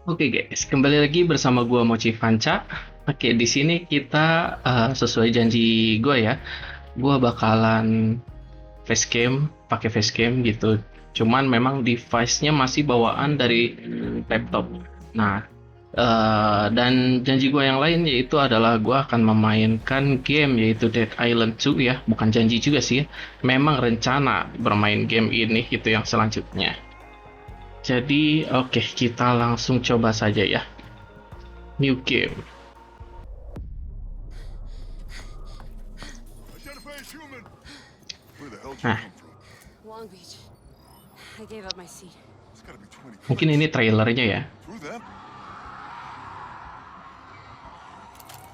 Oke guys, kembali lagi bersama gua Mochi Vanca. Oke, di sini kita sesuai janji gua ya, gua bakalan facecam, pakai facecam gitu. Cuman memang device-nya masih bawaan dari laptop. Nah, dan janji gua yang lain yaitu adalah gua akan memainkan game yaitu Dead Island 2 ya, bukan janji juga sih ya. Memang rencana bermain game ini gitu yang selanjutnya. Jadi, oke, kita langsung coba saja ya. New game. Identify as human. Where the hell did you Nah, come from? Long Beach. I gave up my seat. It's gotta be 20 mungkin points. ini trailernya ya. Through them?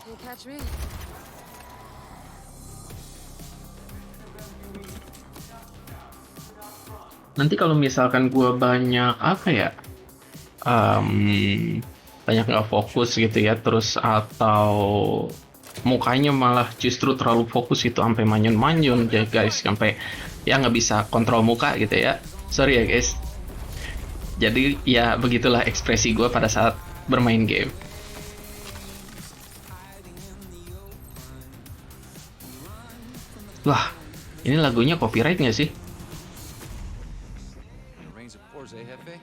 Can't catch me. Nanti kalau misalkan gua banyak apa ya, banyak nggak fokus gitu ya, terus atau mukanya malah justru terlalu fokus itu sampai manyun-manyun ya guys, sampai ya nggak bisa kontrol muka gitu ya. Sorry ya guys. Jadi ya begitulah ekspresi gua pada saat bermain game. Wah, ini lagunya copyright nggak sih? Rains of course, Jefe?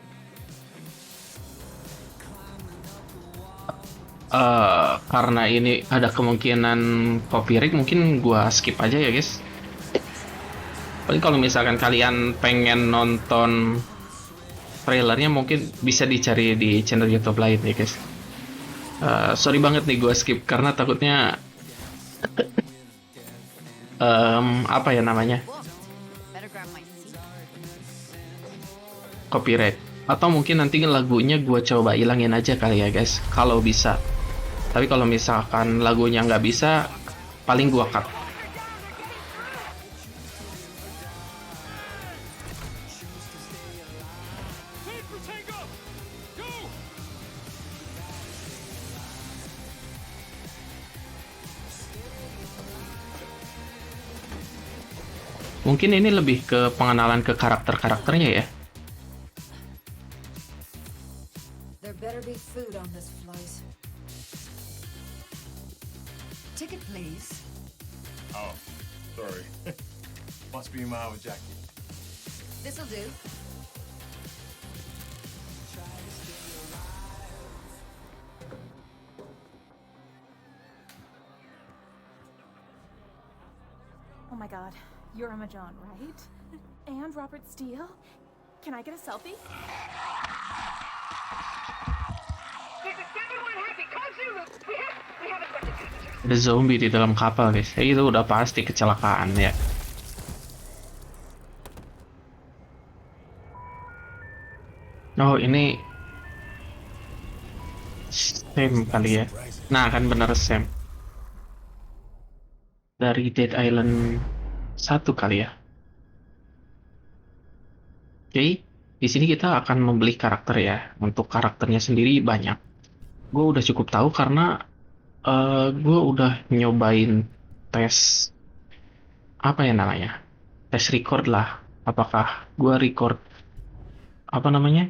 Karena ini ada kemungkinan copyright, mungkin gua skip aja ya guys. Paling kalau misalkan kalian pengen nonton trailernya mungkin bisa dicari di channel YouTube lain ya guys. Sorry banget nih gua skip karena takutnya apa ya namanya, Whoa. Better grab my seat. copyright. Atau mungkin nanti lagunya gua coba ilangin aja kali ya guys, kalau bisa. Tapi kalau misalkan lagunya nggak bisa, paling gua cut. Head for Tango! Go! Mungkin ini lebih ke pengenalan ke karakter-karakternya ya. There better be food on this flight. Ticket, please. Oh, sorry. Must be mine with Jackie. This'll do. Oh my god, you're Emma John, right? And Robert Steele? Can I get a selfie? Ada zombie di dalam kapal guys. Itu udah pasti kecelakaan ya. Oh ini Sam kali ya. Nah kan bener Sam. Dari Dead Island 1 kali ya. Oke, di sini kita akan membeli karakter ya. Untuk karakternya sendiri banyak. Gue udah cukup tahu karena gue udah nyobain tes apa ya namanya, tes record lah. Apakah gue record apa namanya?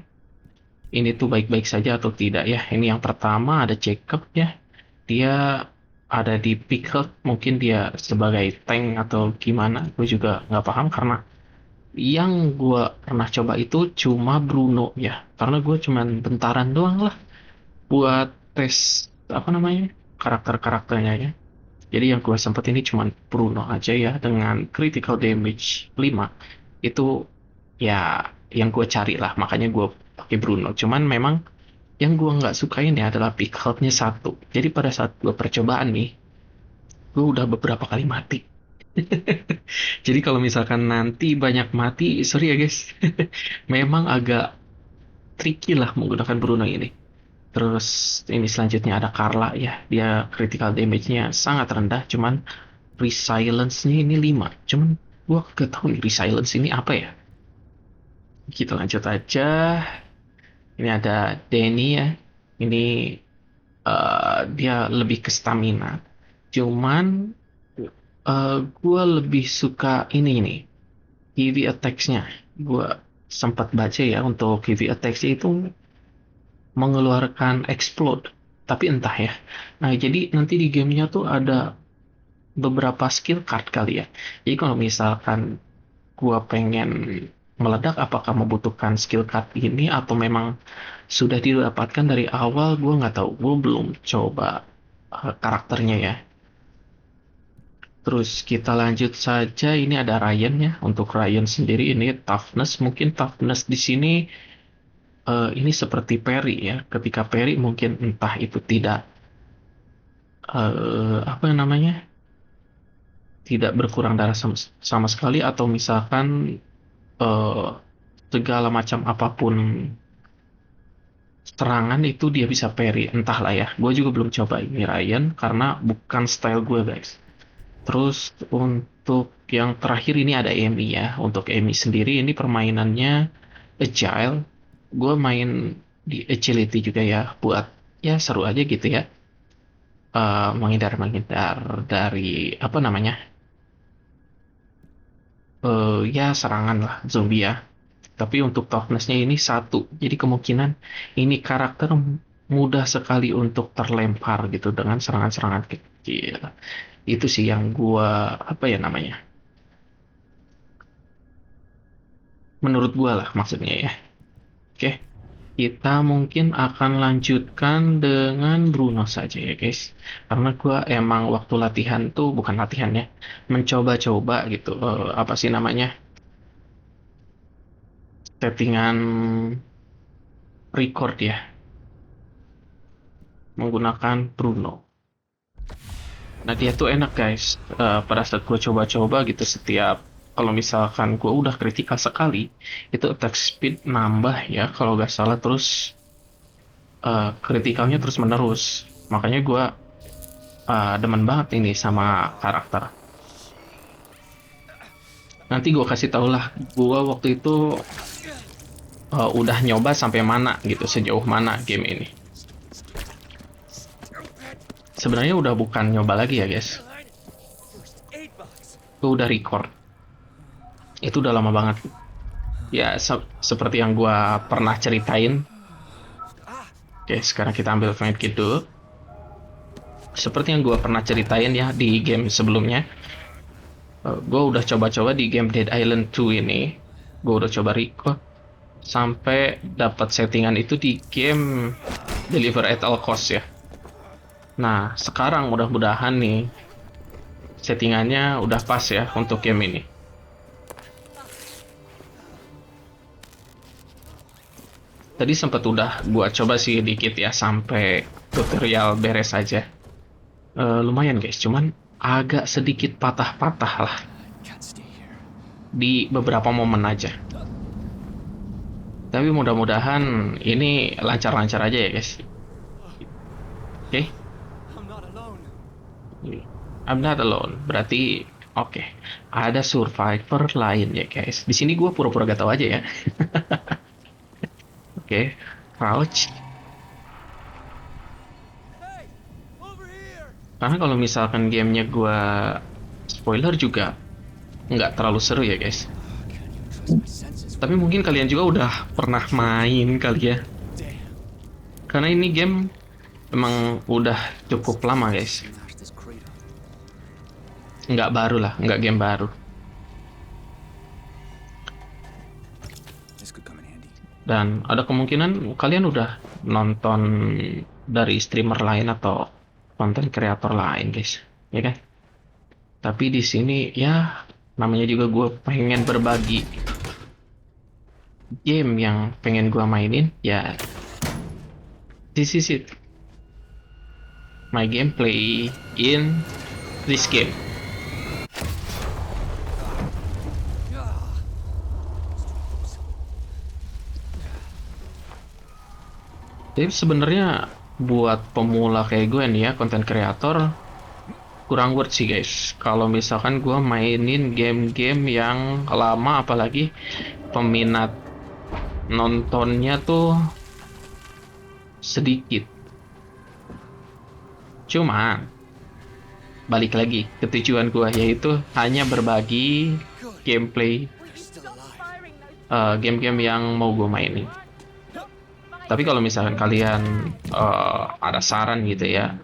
Ini tuh baik-baik saja atau tidak ya? Ini yang pertama ada Jacob ya. Dia ada di Pickle, mungkin dia sebagai tank atau gimana? Gue juga nggak paham karena yang gue pernah coba itu cuma Bruno ya. Karena gue cuman bentaran doang lah buat tes apa namanya, karakter-karakternya ya. Jadi yang gue sempet ini cuman Bruno aja ya dengan critical damage 5. Itu ya yang gue cari lah, makanya gue pakai Bruno. Cuman memang yang gue nggak sukain ya adalah pick health-nya 1. Jadi pada saat gue percobaan nih, gue udah beberapa kali mati. Jadi kalau misalkan nanti banyak mati, sorry ya guys. Memang agak tricky lah menggunakan Bruno ini. Terus ini selanjutnya ada Carla ya. Dia critical damage-nya sangat rendah, cuman resilience-nya ini 5. Cuman gua gak tahu nih resilience ini apa ya. Kita lanjut aja. Ini ada Danny ya. Ini dia lebih ke stamina. Cuman gua lebih suka ini nih. Heavy attacks-nya. Gua sempat baca ya untuk heavy attacks itu mengeluarkan explode, tapi entah ya. Nah, jadi nanti di gamenya tuh ada beberapa skill card kali ya. Jadi kalau misalkan gua pengen meledak, apakah membutuhkan skill card ini atau memang sudah didapatkan dari awal, gua nggak tahu. Gua belum coba karakternya ya. Terus kita lanjut saja. Ini ada Ryan ya. Untuk Ryan sendiri ini toughness. Mungkin toughness di sini ini seperti Perry ya. Ketika Perry mungkin entah itu tidak apa namanya, tidak berkurang darah sama sekali, atau misalkan eh, segala macam apapun serangan itu dia bisa parry, entahlah ya. Gue juga belum coba ini Ryan karena bukan style gue guys. Terus untuk yang terakhir ini ada Amy ya. Untuk Amy sendiri ini permainannya agile. Gue main di agility juga ya, buat ya seru aja gitu ya. Menghindar dari apa namanya, ya serangan lah zombie ya. Tapi untuk toughness-nya ini satu, jadi kemungkinan ini karakter mudah sekali untuk terlempar gitu dengan serangan-serangan kecil. Itu sih yang gua apa ya namanya, menurut gua lah maksudnya ya. Oke, kita mungkin akan lanjutkan dengan Bruno saja ya guys, karena gua emang waktu latihan tuh, bukan latihan ya, mencoba-coba gitu, apa sih namanya, settingan record ya, menggunakan Bruno. Nah dia tuh enak guys. Pada saat gue coba-coba gitu, setiap kalau misalkan gue udah kritikal sekali, itu attack speed nambah ya kalau nggak salah, terus kritikalnya terus menerus. Makanya gue demen banget ini sama karakter. Nanti gue kasih tau lah gue waktu itu udah nyoba sampai mana gitu, sejauh mana game ini. Sebenarnya udah bukan nyoba lagi ya guys, gue udah record. Itu udah lama banget ya, seperti yang gue pernah ceritain. Oke, sekarang kita ambil medkit dulu. Seperti yang gue pernah ceritain ya di game sebelumnya, gue udah coba-coba di game Dead Island 2 ini. Gue udah coba record sampai dapat settingan itu di game Deliver at All Cost ya. Nah sekarang mudah-mudahan nih settingannya udah pas ya untuk game ini. Tadi sempat udah gua coba sih dikit ya, sampai tutorial beres aja. Lumayan guys, cuman agak sedikit patah-patah lah di beberapa momen aja. Tapi mudah-mudahan ini lancar-lancar aja ya guys. Oke. I'm not alone. Berarti oke. Ada survivor lain ya guys. Di sini gue pura-pura gak tahu aja ya. Oke. Crouch. Karena kalau misalkan gamenya gue spoiler juga nggak terlalu seru ya guys. Tapi mungkin kalian juga udah pernah main kali ya. Karena ini game emang udah cukup lama guys. Nggak baru lah, nggak game baru. Dan ada kemungkinan kalian udah nonton dari streamer lain atau konten kreator lain guys, ya kan? Tapi di sini ya namanya juga gue pengen berbagi game yang pengen gue mainin ya. This is it, my gameplay in this game. Jadi sebenarnya buat pemula kayak gue nih ya, konten kreator, kurang worth sih guys kalau misalkan gue mainin game-game yang lama, apalagi peminat nontonnya tuh sedikit. Cuma balik lagi ke tujuan gue, yaitu hanya berbagi gameplay game-game yang mau gue mainin. Tapi kalau misalkan kalian ada saran gitu ya,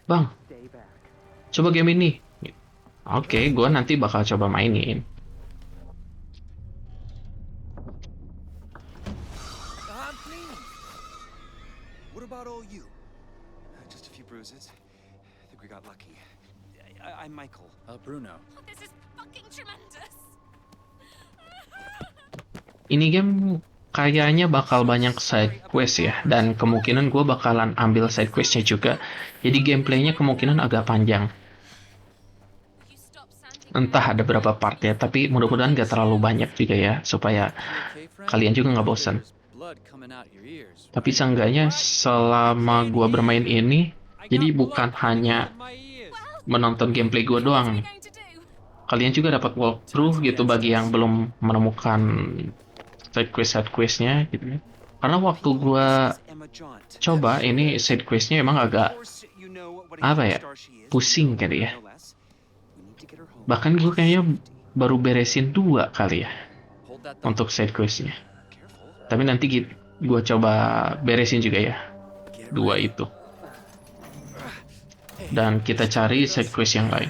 Bang, coba game ini. Oke, gue nanti bakal coba mainin. I'm clean. What about all you? Just a few bruises. I think we got lucky. I'm Michael. Bruno. Oh, this is fucking tremendous. Ini game kayaknya bakal banyak side quest ya, dan kemungkinan gue bakalan ambil side questnya juga. Jadi gameplaynya kemungkinan agak panjang. You stop sanding Entah ada berapa part ya, tapi mudah-mudahan gak terlalu banyak juga ya, supaya Okay, friend? kalian juga nggak bosan. There's blood coming out your ears. Tapi seenggaknya selama gue bermain ini, jadi bukan hanya My ears. menonton gameplay gue doang nih. going to do? Kalian juga dapat walkthrough gitu bagi yang belum menemukan side questnya gitu ya. Karena waktu gue Emma Jaunt. coba ini side questnya emang agak Of course, you know what a apa ya, huge star she is. pusing kali ya. No less. We need to get her home. Bahkan gue kayaknya baru beresin 2 kali ya Hold that thought. untuk side questnya. Careful. Tapi nanti gue coba beresin juga ya Get 2 itu. Dan kita cari side quest yang lain.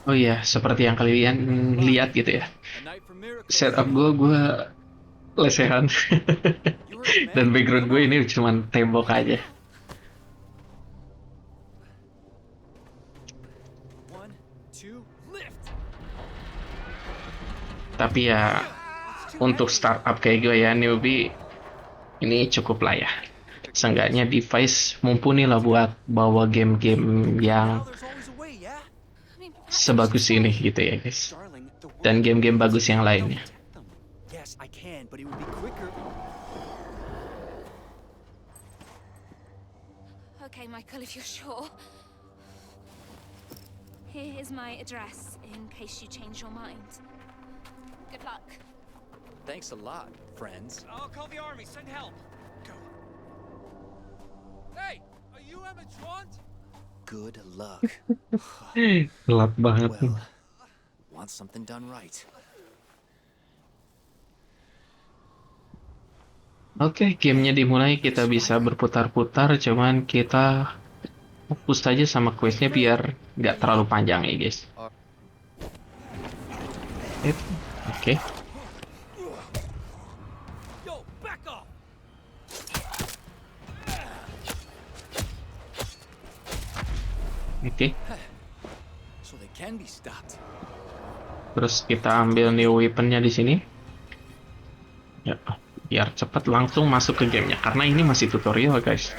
Oh iya, seperti yang kalian lihat gitu ya. A night for miracles. Setup gue lesehan. You heard the Dan man. background gue ini cuma tembok aja. 1, 2, lift. Tapi ya untuk startup kayak gue ya, newbie, ini cukup lah ya. Seenggaknya device mumpuni lah buat bawa game-game yang Now there's always a way, yeah? I mean, sebagus ini gitu ya guys. Darling, the world Dan game-game bagus yang lainnya. protect them. Yes, I can, but it would be quicker. okay, Michael, if you're sure. Here is my address in case you change your mind. Good luck. Thanks a lot, friends. I'll call the army. Send help. Go. Hey, are you Emma Jaunt? Good luck. Gelap banget. Well, want something done right. Oke, gamenya dimulai, kita bisa berputar-putar, cuman kita fokus aja sama questnya biar nggak terlalu panjang ya guys. Oke. Yo, back off. Oke. So they can be stopped. Terus kita ambil new weaponnya di sini. Ya, biar cepet langsung masuk ke gamenya, karena ini masih tutorial guys.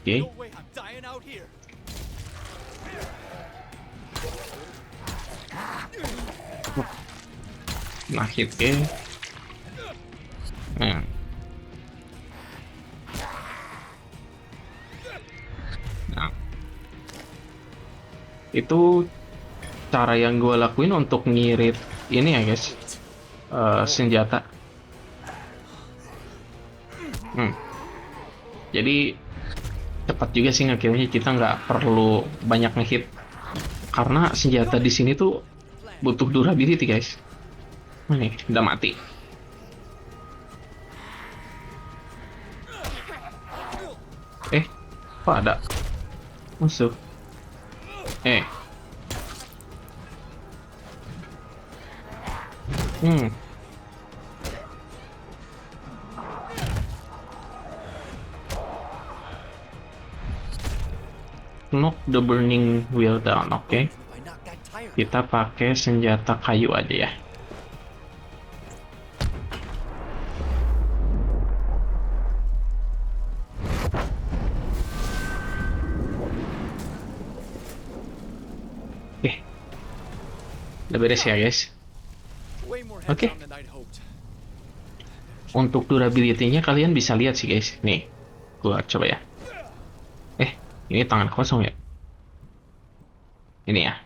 Oke. No way, I'm dying out here. Nah, hit ke. Nah. Nah. Itu cara yang gue lakuin untuk ngirit ini ya guys. Senjata. Jadi cepat juga sih ngekillnya, kita nggak perlu banyak ngehit karena senjata di sini tuh butuh durability guys. Nih, udah mati. Kok ada musuh? Knock the burning wheel down. Oke. If I knock that tire Kita pakai senjata kayu aja ya. Udah beres ya guys. Way more Okay. hands-on than I'd hoped. Untuk durability-nya kalian bisa lihat sih guys. Nih, gua coba ya. Ini tangan kosong ya. Ini ya.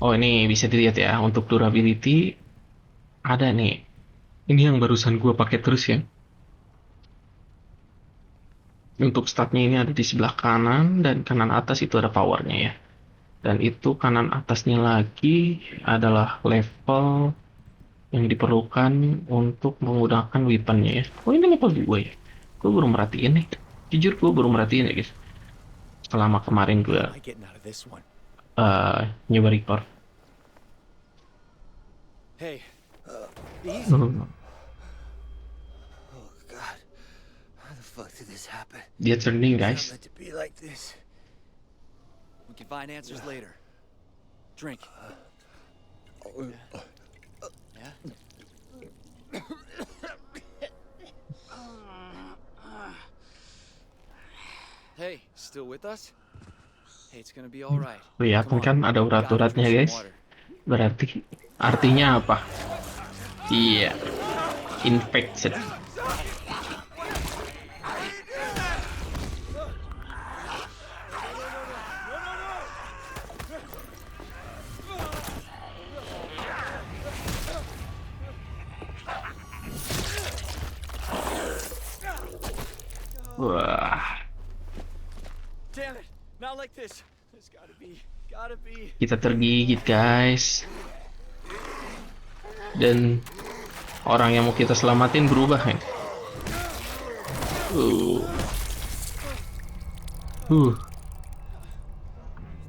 Oh, ini bisa dilihat ya. Untuk durability ada nih. Ini yang barusan gue pakai terus ya. Untuk statnya ini ada di sebelah kanan dan kanan atas itu ada powernya ya. Dan itu kanan atasnya lagi adalah level yang diperlukan untuk menggunakan weaponnya ya. Oh ini level 2 ya. Gue baru merhatiin nih. Jujur gue baru merhatiin ya guys. Selama kemarin gue Am I getting out of this one? nyoba record. Hey, easy. Oh God, how the fuck did this happen? Dia turning It's not guys. meant to be like this. We can find answers later. Drink. Yeah? Hey, still with us? Hey, it's gonna be all right. Kelihatan Come on. kan ada Gotta urat-uratnya drink guys. some water. Berarti artinya apa? Iya. Infected. Wah, Damn it! Not like this. There's gotta be. kita tergigit guys. Dan orang yang mau kita selamatin berubah ya. Uh. I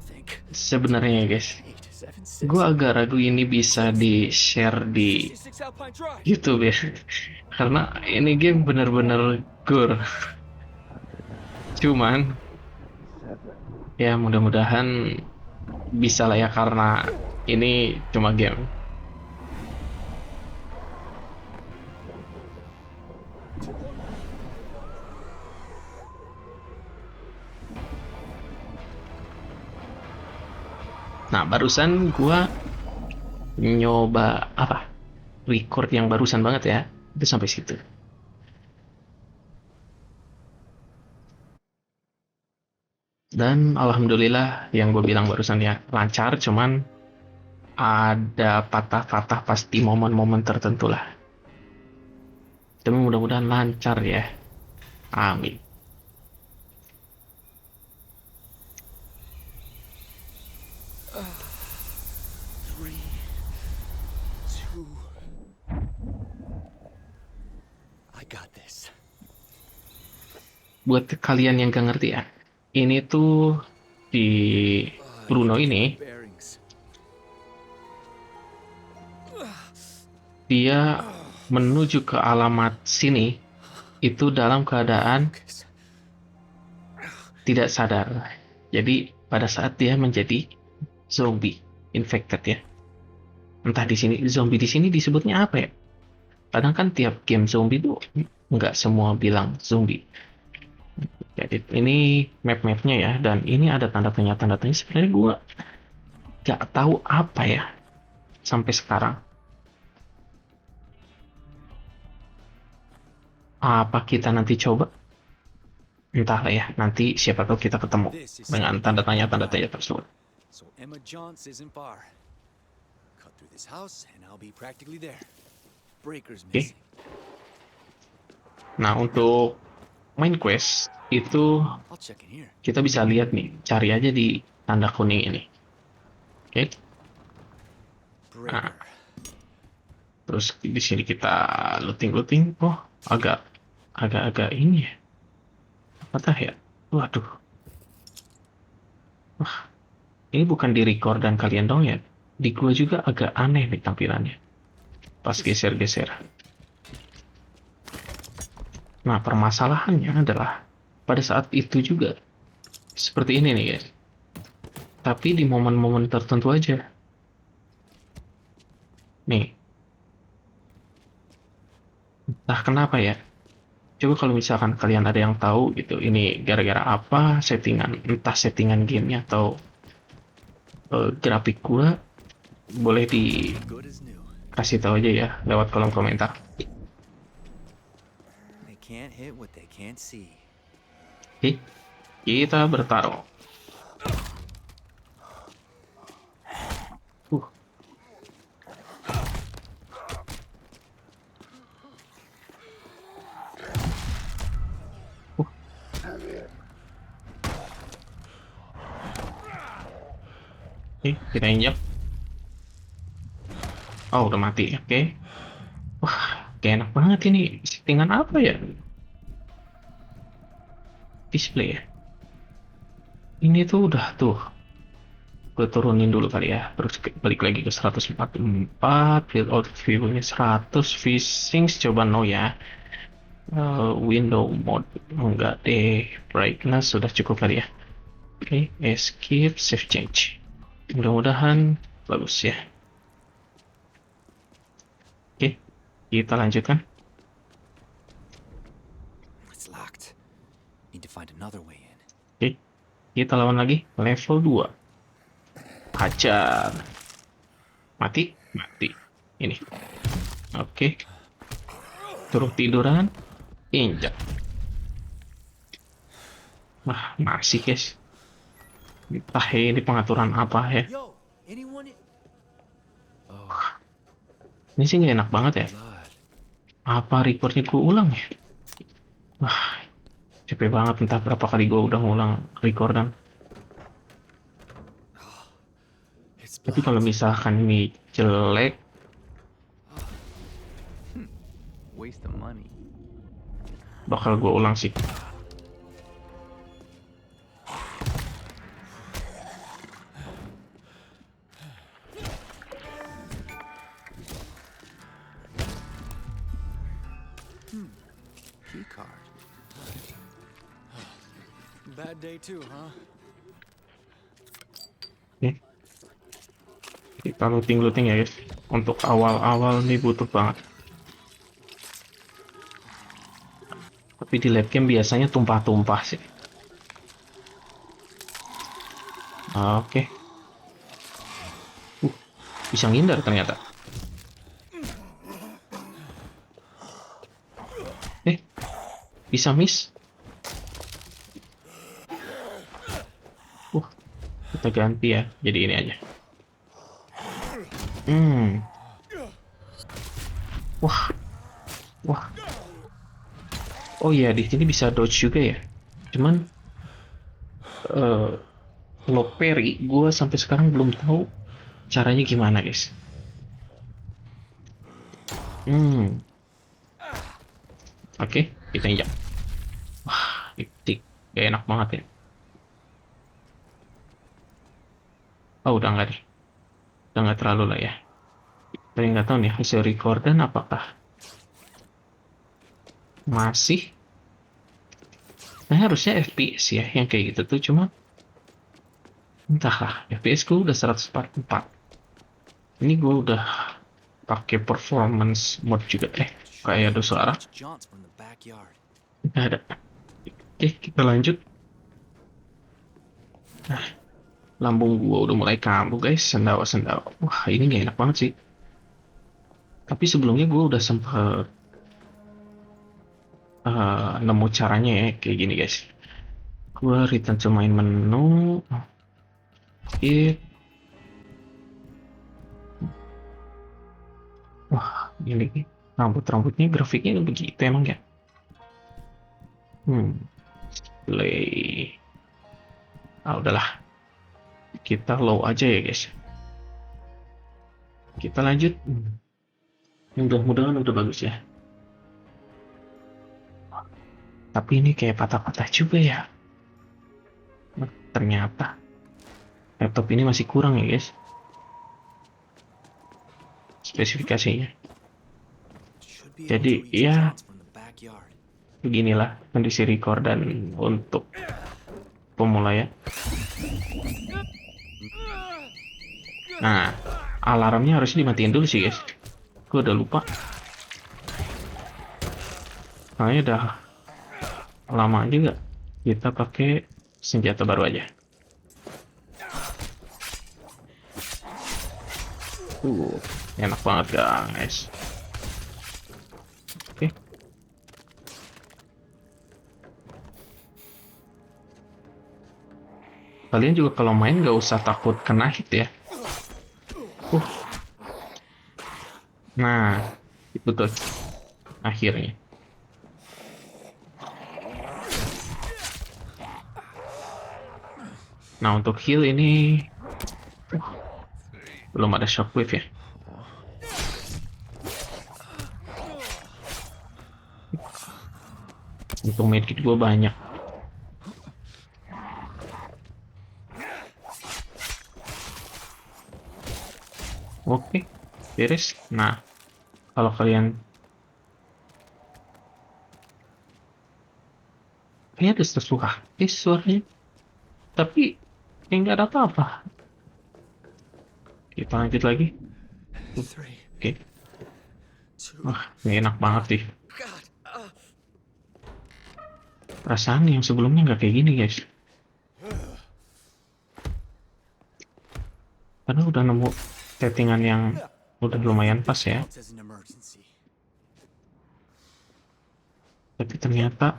think Sebenarnya guys, 876. gue agak ragu ini bisa di share di 66 Alpine Drive. YouTube ya. Karena ini game bener-bener gore. Cuman ya mudah-mudahan bisa lah ya karena ini cuma game. Nah, barusan gua nyoba apa? Record yang barusan banget ya. Itu sampai situ. Dan alhamdulillah yang gue bilang barusan ya lancar, cuman ada patah-patah pasti momen-momen tertentu lah. Tapi mudah-mudahan lancar ya. Amin. Three, two. I got this. Buat kalian yang gak ngerti ya, ini tuh di Bruno ini Bearings. dia menuju ke alamat sini itu dalam keadaan Focus. tidak sadar. Jadi pada saat dia menjadi zombie infected ya. Entah di sini zombie di sini disebutnya apa ya? Kadang kan tiap game zombie tuh nggak semua bilang zombie. Jadi ini map-mapnya ya, dan ini ada tanda tanya sebenarnya gue nggak tahu apa ya sampai sekarang. Apa kita nanti coba? Entahlah ya, nanti siapa tahu kita ketemu dengan tanda tanya tersebut. So Emma Johns isn't far. Cut through this house and I'll be practically there. Breaker's Oke. missing. Nah, untuk main quest itu I'll check in here. kita bisa lihat nih, cari aja di tanda kuning ini. Oke. Breaker. Terus di sini kita looting. Oh, agak ini ya. Apa ya? Waduh. Wah, ini bukan di record dan kalian dong ya. Di gua juga agak aneh nih tampilannya. Pas geser-geser. Nah, permasalahannya adalah pada saat itu juga seperti ini nih guys. Tapi di momen-momen tertentu aja. Nih. Entah kenapa ya. Coba kalau misalkan kalian ada yang tahu gitu, ini gara-gara apa settingan, entah settingan gamenya atau grafik gua, boleh Good as new. dikasih tahu aja ya lewat kolom komentar. They can't hit what they can't see. Oke, kita bertarung. Oke, kita injak. Oh, udah mati. Oke. Wah, kayak enak banget ini. Settingan apa ya? Display ya. Ini tuh udah tuh. Gue turunin dulu kali ya. Terus balik lagi ke 144. Field of view-nya 100. Fishing coba no ya. Window mode enggak deh. Brightness sudah cukup kali ya. Oke, escape, save change. Mudah-mudahan bagus ya. Oke, kita lanjutkan. It's locked. Need to find another way in. Oke, kita lawan lagi level 2. Hajar. Mati, mati. Ini. Oke. Turun tiduran. Injak. Wah, masih guys. Entah ya, ini pengaturan apa ya. Yo, anyone? Oh, Ini sih nggak enak banget ya. blood. Apa recordnya gue ulang ya? Wah, capek banget. Entah berapa kali gue udah ngulang recordan. It's Tapi kalau blood. misalkan ini jelek, Waste of money. bakal gue ulang sih. Key card. Bad day too, huh? Oke. Kita looting ya guys. Untuk awal-awal nih butuh banget. Tapi di lab game biasanya tumpah-tumpah sih. Oke. Bisa ngindar ternyata. Bisa miss. Kita ganti ya. Jadi ini aja. Wah. Wah. Oh iya, di sini bisa dodge juga ya. Cuman lock parry gue sampai sekarang belum tahu caranya gimana, guys. Oke, kita injak. Wah, itu gak enak banget ya. Oh, udah nggak deh. Udah nggak terlalu lah ya. Tapi nggak tahu nih hasil recordan apakah masih. Nah, harusnya FPS ya yang kayak gitu tuh, cuma entahlah, FPS gue udah 144. Ini gue udah pakai performance mode juga kayak ada suara. John's from the backyard. Nggak ada. Oke, kita lanjut. Nah, lambung gua udah mulai kambuh guys, sendawa-sendawa. Wah, ini nggak enak banget sih. Tapi sebelumnya gua udah sempet nemu caranya ya, kayak gini guys. Gua return to main menu. Wah, ini rambut-rambutnya grafiknya begitu emang ya. Play. Udahlah. Kita low aja ya guys. Kita lanjut. Mudah-mudahan udah bagus ya. Tapi ini kayak patah-patah juga ya. Ternyata laptop ini masih kurang ya guys. Spesifikasinya. Should be able Jadi to reach ya John's from the backyard. beginilah kondisi record dan untuk pemula ya. Nah, alarmnya harusnya dimatiin dulu sih guys. Gue udah lupa. Kayaknya udah lama juga. Kita pakai senjata baru aja. Enak banget guys. Oke. Kalian juga kalau main gak usah takut kena hit ya. Nah, itu tuh akhirnya. Nah, untuk heal ini belum ada shockwave ya. Untuk medkit gue banyak. Oke, beres. Nah, kalau kalian ada sesuatu suaranya, tapi kayak nggak ada apa-apa. Kita lanjut lagi. 3, Oke. 2. Wah, ini enak banget sih. God. Perasaan yang sebelumnya nggak kayak gini, guys. Karena udah nemu settingan yang udah lumayan pas ya. Counts as an emergency. Tapi ternyata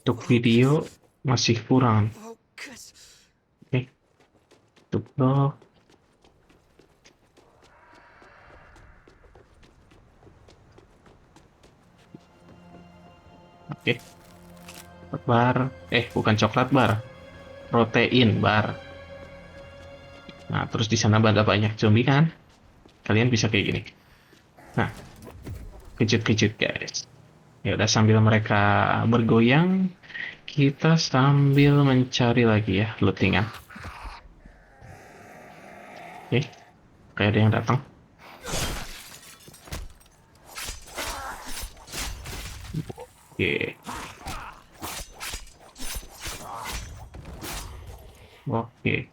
untuk video masih kurang. Focus. Oke. Untuk dog. Oke. Bar. Bukan coklat bar. Protein bar. Nah, terus di sana ada banyak zombie kan? Kalian bisa kayak gini. Nah, kejut-kejut guys. Ya udah, sambil mereka bergoyang, kita sambil mencari lagi ya lootingan. Oke, kayak ada yang datang. Oke. Oke.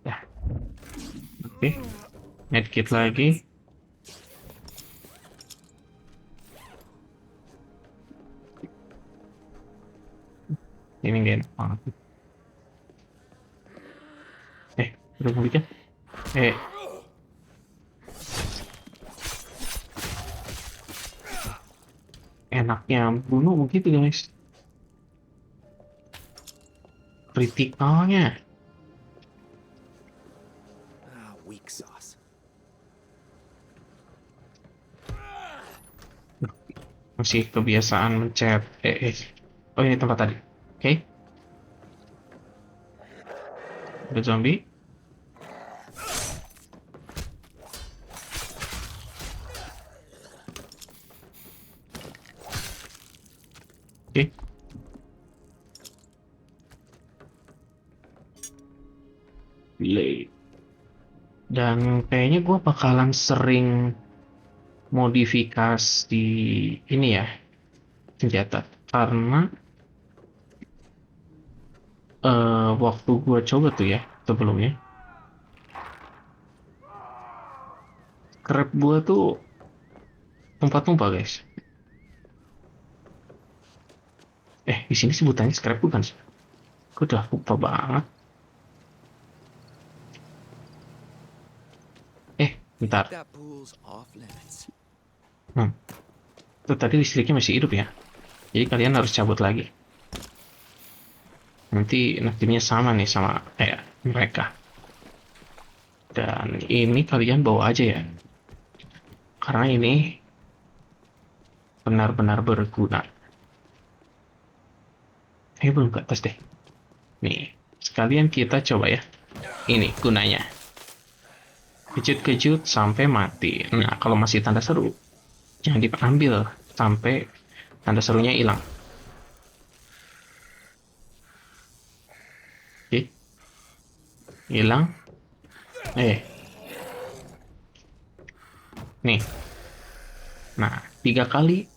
Ya. Oke. Medkit lagi. Ini gak enak banget. Udah mau bikin? Enaknya bunuh begitu guys. Kritikalnya. Weak sauce. Masih kebiasaan mencet. Oh, ini tempat tadi. Oke. Ada zombie. Oke. Delay. Dan kayaknya gue bakalan sering modifikasi ini ya, senjata, karena waktu gue coba tuh ya sebelumnya, scrap gue tuh tumpah-tumpah guys. Di sini sebutannya scrap bukan sih? Gue udah lupa banget. Bentar. That pool's off limits. Tuh tadi listriknya masih hidup ya. Jadi kalian harus cabut lagi. Nanti nasibnya sama nih sama kayak mereka. Dan ini kalian bawa aja ya. Karena ini benar-benar berguna. Belum ke atas deh. Nih, sekalian kita coba ya. Ini gunanya. Kejut-kejut sampai mati. Nah, kalau masih tanda seru, jangan diambil sampai tanda serunya hilang. Oke. Hilang. Nih. Nah, 3 kali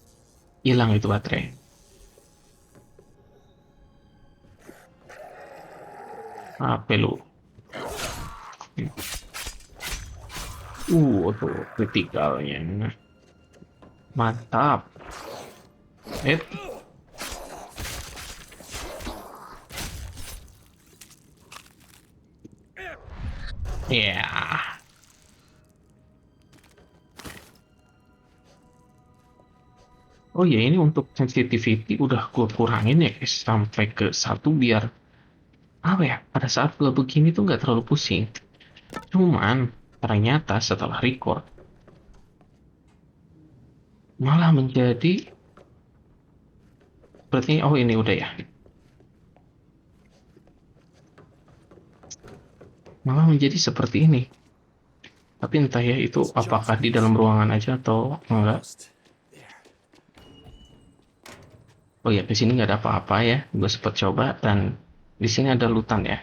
hilang itu baterai. Apa lu? Tuh kritikalnya. Mantap. Ya. Oh ya, ini untuk sensitivity udah gue kurangin ya guys, sampai ke 1 biar apa ya, pada saat gue begini tuh nggak terlalu pusing. Cuman ternyata setelah record malah menjadi berarti ini udah ya. Malah menjadi seperti ini. Tapi entah ya itu apakah di dalam ruangan aja atau enggak. Almost there. Oh ya, di sini nggak ada apa-apa ya. Gue sempat coba dan di sini ada lutan ya.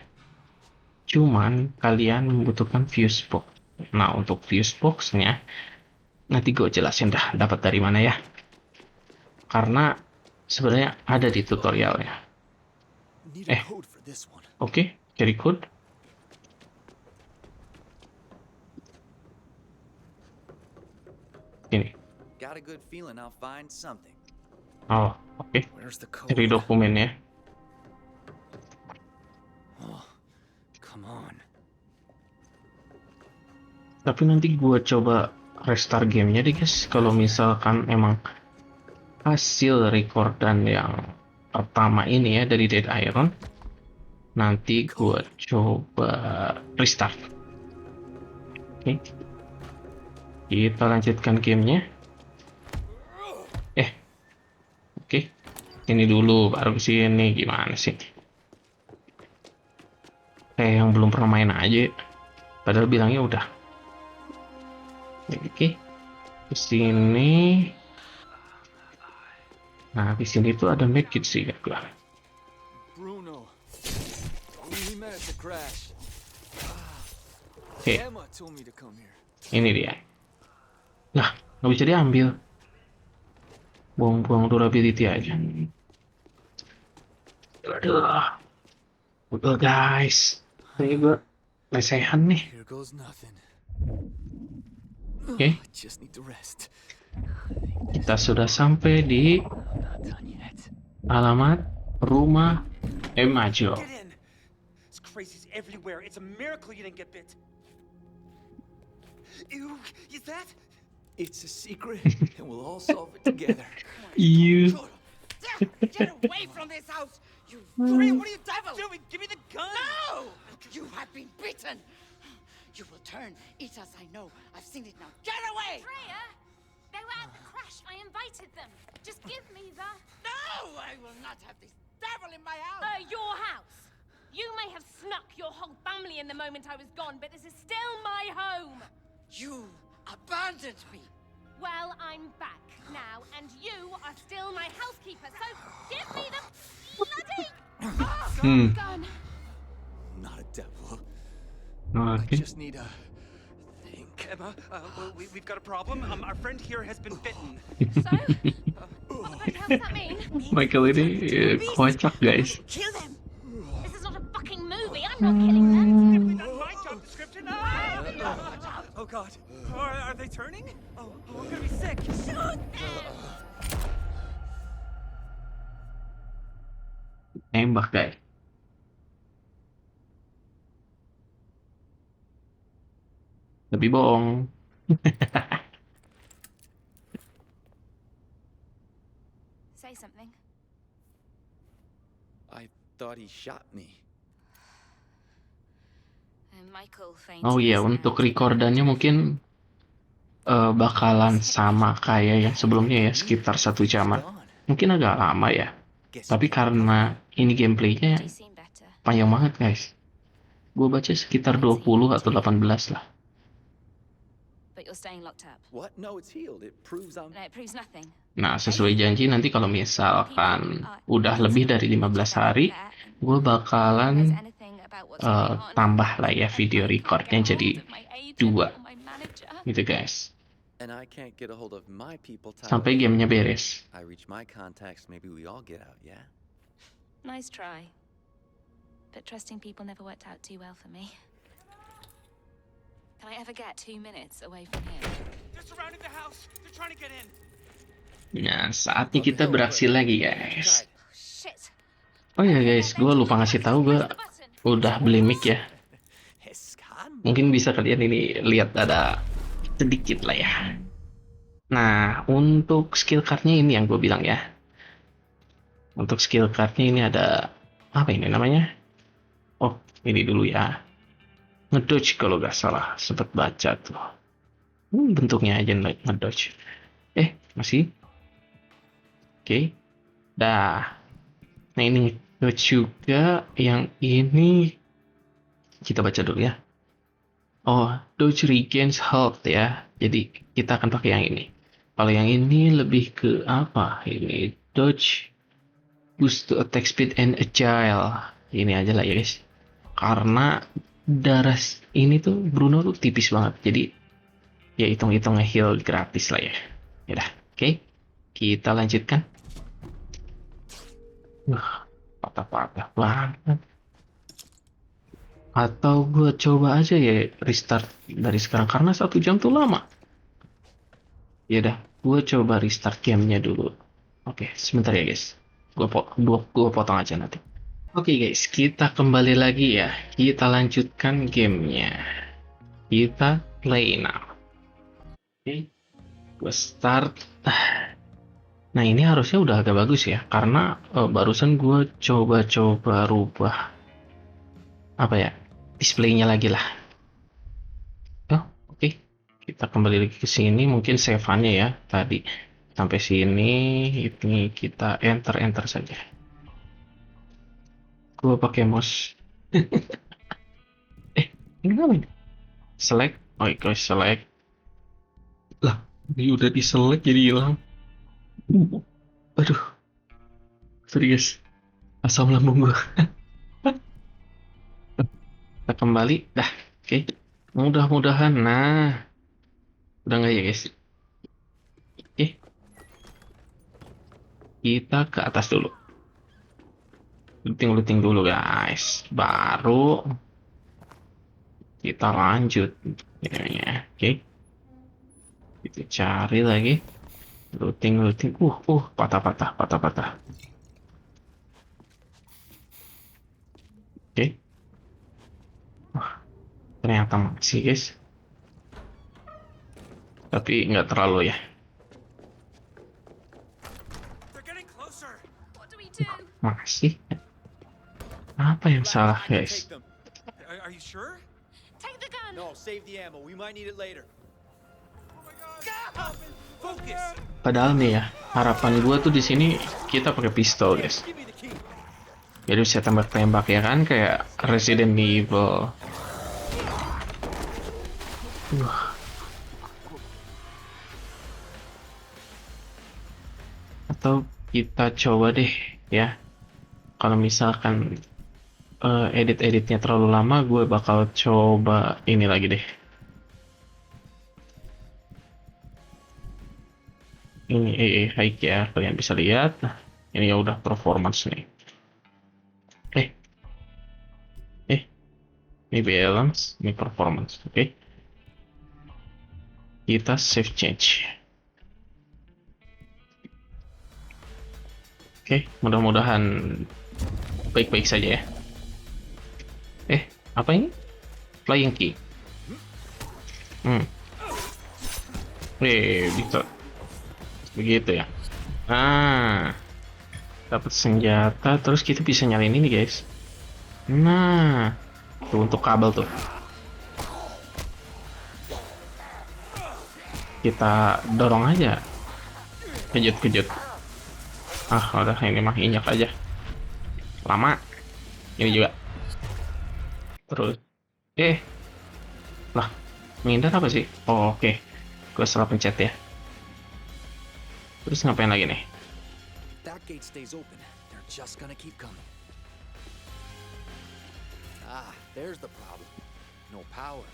Cuman kalian membutuhkan fuse box. Nah, untuk fuse boxnya nanti gue jelasin dah dapat dari mana ya. Karena sebenarnya ada di tutorialnya. Need Eh. a code for this one. Oke, cari code. Ini. Got a good feeling I'll find something. Oh, oke. Where's the code? Cari dokumennya. Oh, come on. Tapi nanti gue coba restart gamenya deh guys. Kalau misalkan emang hasil recordan yang pertama ini ya dari Dead Iron, nanti gue coba restart. Oke. Kita lanjutkan gamenya. Oke. Ini dulu baru sini gimana sih? Kayak yang belum pernah main aja. Padahal bilangnya udah. Oke. Di sini. Nah, di sini tuh ada medkit sih ya gua. Bruno. We met at the crash. Oke, Emma told me to come here. ini dia. Lah, nggak bisa diambil. Buang-buang durability aja. Aduh. Udah guys. Ini gue lesehan nih. Here goes nothing. Oke, I just need to rest. kita sudah sampai di Not done yet. alamat rumah Emajo. Get in! It's crazies everywhere. It's a miracle you didn't get bit. Ew, is that? It's a secret, and we'll all solve it together. You. Get away from this house! You three, what are you devil? Doing? Give me the gun! No! You have been bitten! You will turn, eat us, I know. I've seen it now. Get away! Freya, they were at the crash. I invited them. Just give me the... No! I will not have this devil in my house! your house. You may have snuck your whole family in the moment I was gone, but this is still my home. You abandoned me! Well, I'm back now, and you are still my housekeeper, so give me the bloody gun. Not a devil. Nah, I oke. just need a thing. Emma, we've got a problem. Our friend here has been bitten. So, what the bloody hell does that mean? Michael ini kocak guys. Kill them! This is not a fucking movie. I'm not killing them. Not my job description. Oh God. Are they turning? Oh, I'm gonna be sick. Shoot them! Nembak guys. Tapi bohong. Say something. I thought he shot me. Michael fainted. Oh iya, untuk recordannya mungkin bakalan sama kayak yang sebelumnya ya, sekitar 1 jaman. Gone. Mungkin agak lama ya. Guess Tapi karena ini gameplaynya You seem better. panjang banget guys. Gue baca sekitar 20 atau 18 lah. But you're staying locked up. what? No, it's healed. It proves I'm. No, it proves nothing. Nah, sesuai janji nanti kalau misalkan udah lebih dari 15 hari, gue bakalan tambah lah ya video recordnya jadi 2 gitu guys. And I can't get a hold of my people. Sampai gamenya beres. I reach my contacts. Maybe we all get out. Yeah. Nice try. But trusting people never worked out too well for me. Can I ever get 2 minutes away from here? They're surrounding the house. They're trying to get in. Nah, saatnya kita beraksi lagi guys. Shit. Oh ya guys, gue lupa ngasih tahu gue udah beli mic ya. Mungkin bisa kalian ini lihat ada sedikit lah ya. Nah, untuk skill cardnya ini yang gue bilang ya. Untuk skill cardnya ini ada apa ini namanya? Oh, ini dulu ya. Ngedodge kalau gak salah, sempet baca tuh. Bentuknya aja ngedodge. Masih? Oke. Dah. Nah ini juga yang ini kita baca dulu ya. Oh, dodge regains health ya. Jadi kita akan pakai yang ini. Kalau yang ini lebih ke apa? Ini dodge boost to attack speed and agile. Ini aja lah ya guys. Karena darah ini tuh Bruno tuh tipis banget. Jadi ya hitung-hitung heal gratis lah ya. Yaudah, oke. Kita lanjutkan. Patah-patah banget. Atau gue coba aja ya restart dari sekarang karena 1 jam tuh lama. Ya udah, gue coba restart gamenya dulu. Oke, sebentar ya guys. Gue potong aja nanti. Oke guys, kita kembali lagi ya. Kita lanjutkan gamenya. Kita play now. Oke, gue start. Nah ini harusnya udah agak bagus ya, karena barusan gue coba-coba rubah apa ya displaynya lagi lah. Oh, oke. Kita kembali lagi ke sini, mungkin save-nya ya tadi sampai sini. Ini kita enter saja. Gue pakai mouse. Ini ngapain? Select. Oh, guys, select. Lah, ini udah di select jadi hilang. Aduh, serius. Asam lambung gue. Kita kembali. Dah, oke. Mudah-mudahan. Nah, udah nggak ya guys? Oke. Kita ke atas dulu. Looting dulu guys. Baru kita lanjut. Ya, oke. Kita cari lagi. Looting. Patah-patah. Oke. Wah, ternyata masih guys. Tapi nggak terlalu ya. They're getting closer. What do we do? Masih. Apa yang salah guys? Take them. Are you sure? Take the gun. No, save the ammo. We might need it later. Focus. Padahal nih ya, harapan gua tuh di sini kita pakai pistol guys. Give me the key. Jadi bisa tembak-tembak ya kan kayak Resident Evil. Atau kita coba deh ya. Kalau misalkan edit-editnya terlalu lama, gue bakal coba ini lagi deh. Ini AA high ya, kalian bisa lihat. Nah, ini ya udah performance nih. Ini balance, ini performance, oke. Kita save change. Oke, mudah-mudahan baik-baik saja ya. Apa ini? Flying key. Bisa. Begitu ya. Dapat senjata, terus kita bisa nyalain ini guys. Nah, tuh untuk kabel tuh. Kita dorong aja. Kejut. Udah ini mah injak aja. Lama. Ini juga. Terus. Lah, menghindar apa sih? Oh, oke. Gue salah pencet ya. Terus ngapain lagi nih? That gate stays open. They're just gonna keep coming. There's the problem. No power.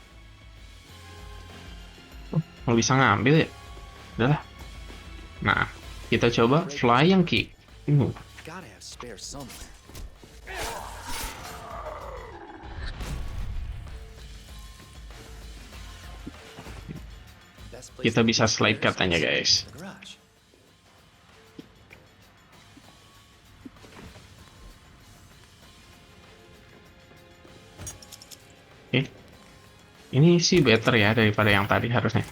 Nggak bisa ngambil ya? Udah. Nah, kita coba flying kick. Gotta have spare somewhere. Kita bisa slide katanya guys. The garage. Ini sih better ya daripada yang tadi harusnya.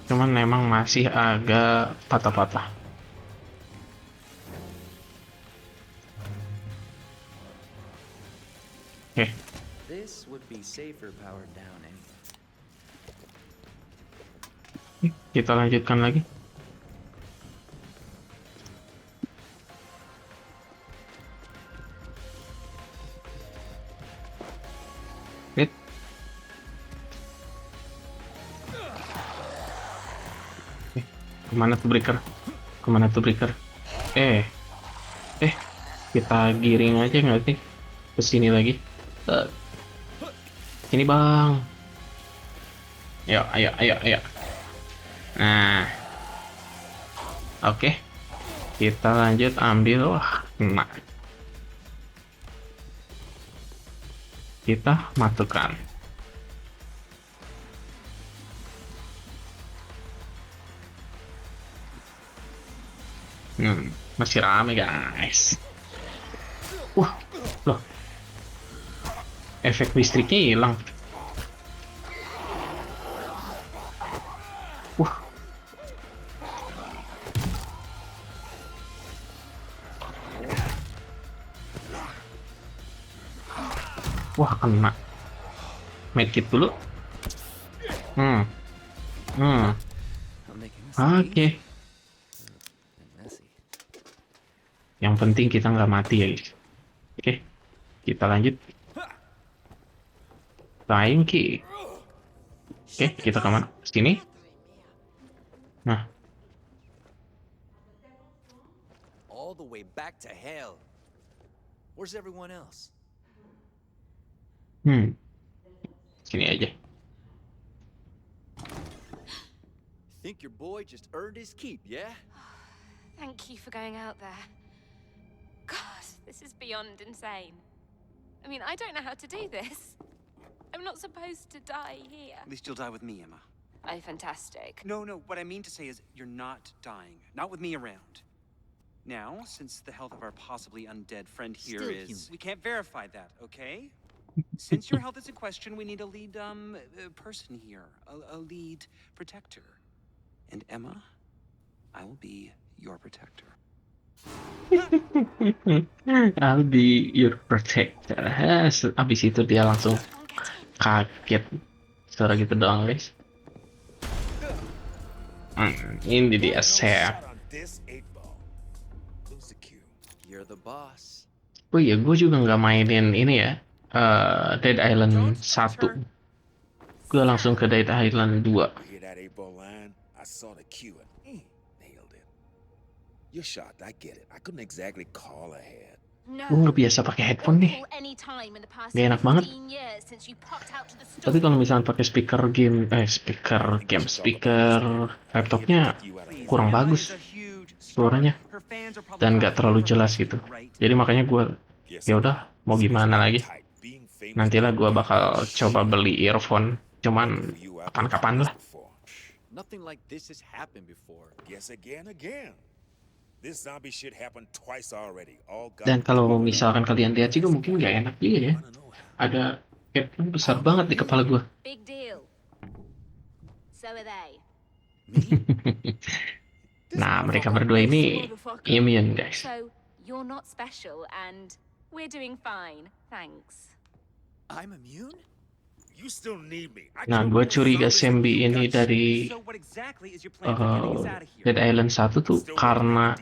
Cuman memang masih agak patah-patah. This would be safer powered down anyway. kita lanjutkan lagi. Wait. Kemana tuh breaker? Kemana tuh breaker? Kita giring aja nggak sih? Ke sini lagi. Sini bang. Ayo. Nah, oke. Kita lanjut ambil. Wah, kena. Kita masukkan. Masih rame guys. Wah, loh. Efek listriknya hilang. Wah. Wah, kena. Medkit dulu. I'm making this Oke. messy. Yang penting kita nggak mati ya guys. Oke. Kita lanjut. Flying kick. Oke, kita kemana? Sini. Nah, All the way back to hell. Where's everyone else? sini aja. Think your boy just earned his keep, yeah? Thank you for going out there. God, this is beyond insane. I mean, I don't know how to do this. I'm not supposed to die here. At least you'll die with me, Emma. Oh, fantastic. No, what I mean to say is you're not dying. Not with me around. Now, since the health of our possibly undead friend here Still is... human. We can't verify that, okay? Since your health is a question, we need a lead, person here. A lead protector. And Emma, I will be your protector. I'll be your protector. Abis itu dia langsung kaget. Suara gitu doang guys. Ini dia Seth. You're the boss. Oh iya, gue juga nggak mainin ini ya. Dead Island 1. Gue langsung ke Dead Island 2. Hear that 8-ball line? I saw the cue and nailed it. You're shocked, I get it. I couldn't exactly call ahead. Gue nggak biasa pakai headphone nih. Gak enak banget. Tapi kalau misalnya pakai speaker laptopnya kurang bagus suaranya dan nggak terlalu jelas gitu. Jadi makanya gue ya udah mau gimana lagi. Nantilah gue bakal coba beli earphone. Cuman kapan-kapan lah. Nothing like this has happened before. Guess again. This zombie shit happened twice already. All got Dan kalau misalkan kalian lihat juga mungkin nggak enak juga ya. Ada headphone besar banget di kepala gue. Big deal. So are they. Nah, mereka berdua ini immune guys. So you're not special and we're doing fine. Thanks. I'm immune? You still need me. Nah, gue curiga Sembi ini dari So what exactly is your plan for getting us out of here? Dead Island 1 tuh karena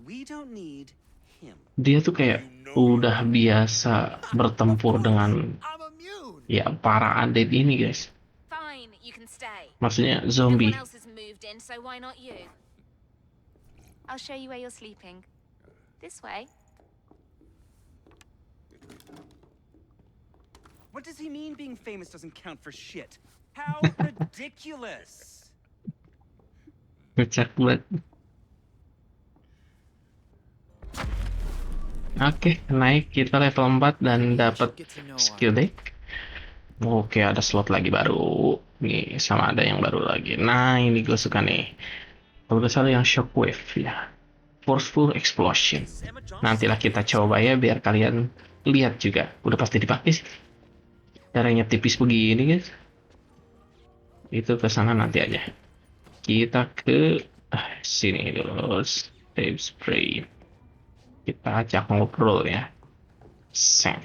We don't need him. dia tuh kayak udah biasa bertempur dengan I'm immune! ya para undead ini guys. Fine, you can stay. Maksudnya No zombie. one else has moved in, so why not you? I'll show you where you're sleeping. This way. What does he mean being famous doesn't count for shit? How ridiculous! Kocak banget. Oke, naik kita level 4 dan dapat skill deck. Oke, ada slot lagi baru. Nih, sama ada yang baru lagi. Nah, ini gue suka nih. Kalau gak salah yang shockwave ya. Forceful explosion. Nantilah kita coba ya biar kalian lihat juga. Udah pasti dipakai sih. Caranya tipis begini guys. Itu ke sana nanti aja. Kita ke sini dulu. Save spray. Kita ajak ngobrol ya. Sam.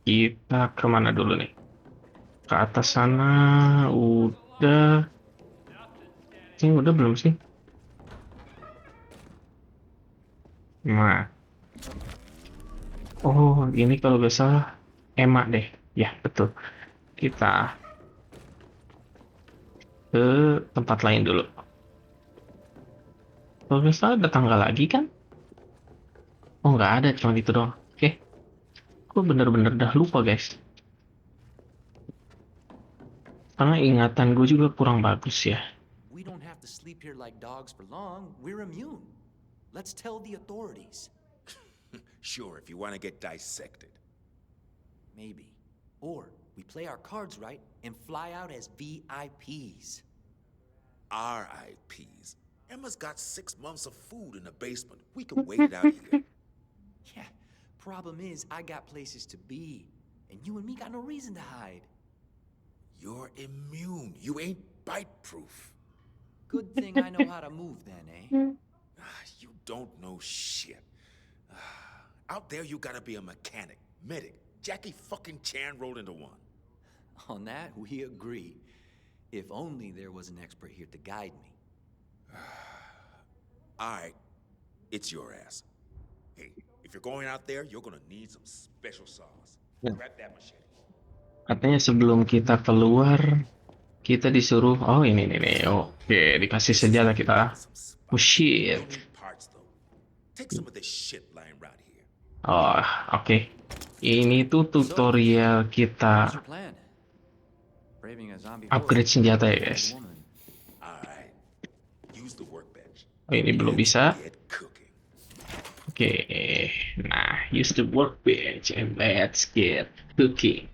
Kita kemana dulu nih? Ke atas sana udah. Ini udah belum sih? Nah, oh ini kalau nggak salah Emma deh. Ya betul. Kita ke tempat lain dulu. Kalau nggak salah ada tangga lagi kan? Oh nggak ada, cuma itu doang. Oke, gue bener-bener dah lupa guys. Karena ingatan gue juga kurang bagus ya. We don't have to sleep here like dogs for long. We're immune. Let's tell the authorities. Sure, if you want to get dissected. Maybe. Or we play our cards right and fly out as VIPs. RIPs. Emma's got 6 months of food in the basement. We can wait it out here. Yeah, problem is I got places to be. And you and me got no reason to hide. You're immune. You ain't bite-proof. Good thing I know how to move then, eh? You don't know shit. Out there, you gotta be a mechanic, medic. Jackie fucking Chan rolled into one. On that, we agree. If only there was an expert here to guide me. All right, it's your ass. Hey, if you're going out there, you're gonna need some special sauce. Yeah. Grab that machete. Katanya sebelum kita keluar, kita disuruh. Oh ini nih. Oke, dikasih senjata kita. Oh shit. Don't need parts though. Take some of this shit lying around here. Oh oke. Ini tuh tutorial What's kita your plan? Braving a zombie upgrade horde senjata ya and a guys. woman. All right, use the workbench. Oh ini belum bisa. Get cooking. Oke, nah use the workbench and let's get cooking.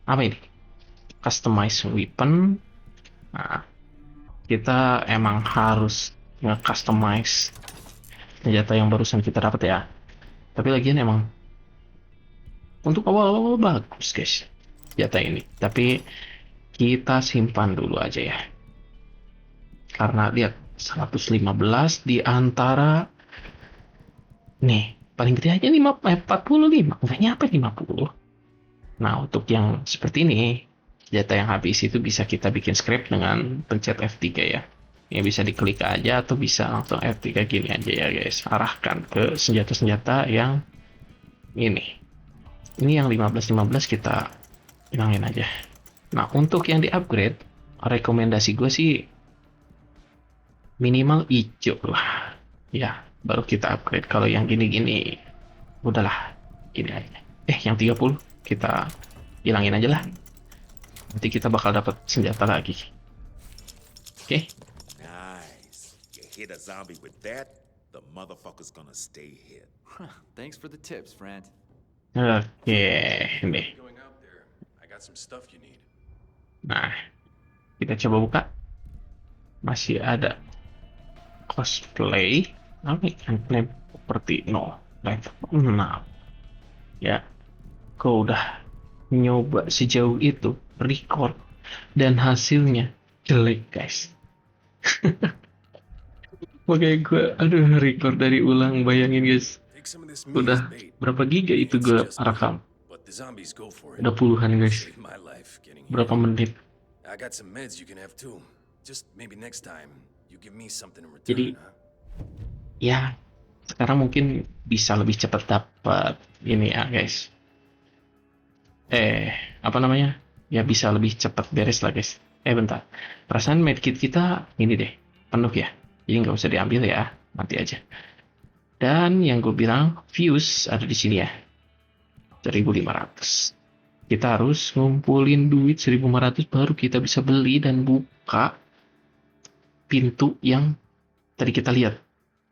Apa ini? Customize weapon. Nah, kita emang harus nge-customize senjata yang barusan kita dapat ya. Tapi lagian emang untuk awal-awal bagus guys senjata ini. Tapi kita simpan dulu aja ya. Karena lihat 115 di antara nih paling gede aja 45. Nggak nyampe 50. Nah untuk yang seperti ini senjata yang habis itu bisa kita bikin script dengan pencet F3 ya. Yang bisa diklik aja atau bisa langsung F3 gini aja ya guys. Arahkan ke senjata-senjata yang ini. Ini yang 15 kita hilangin aja. Nah untuk yang di upgrade, rekomendasi gue sih minimal hijau lah. Ya baru kita upgrade. Kalau yang gini-gini udahlah gini aja. Yang 30 kita hilangin aja lah. Nanti kita bakal dapat senjata lagi. Oke. Nice. You hit a zombie with that, the motherfucker's gonna stay hit. Thanks for the tips, friend. Oke, nih. Going out there, I got some stuff you need. Nah, kita coba buka. Masih ada cosplay. Apa claim property no level 6. Ya, kau udah nyoba sejauh itu record dan hasilnya jelek guys. Makanya gue record dari ulang, bayangin guys. Take some of this meat Udah as bait. berapa giga itu It's gue just rekam? But the zombies go for it. Udah puluhan guys. Saved my life getting here. Berapa menit? I got some meds you can have too. Just maybe next time you give me something in Jadi, return, huh? ya sekarang mungkin bisa lebih cepat dapat ini ya guys. Apa namanya? Ya bisa lebih cepat beres lah guys. Bentar. Perasaan medkit kita ini deh penuh ya. Jadi nggak usah diambil ya. Nanti aja. Dan yang gue bilang fuse ada di sini ya. 1.500. Kita harus ngumpulin duit 1.500 baru kita bisa beli dan buka pintu yang tadi kita lihat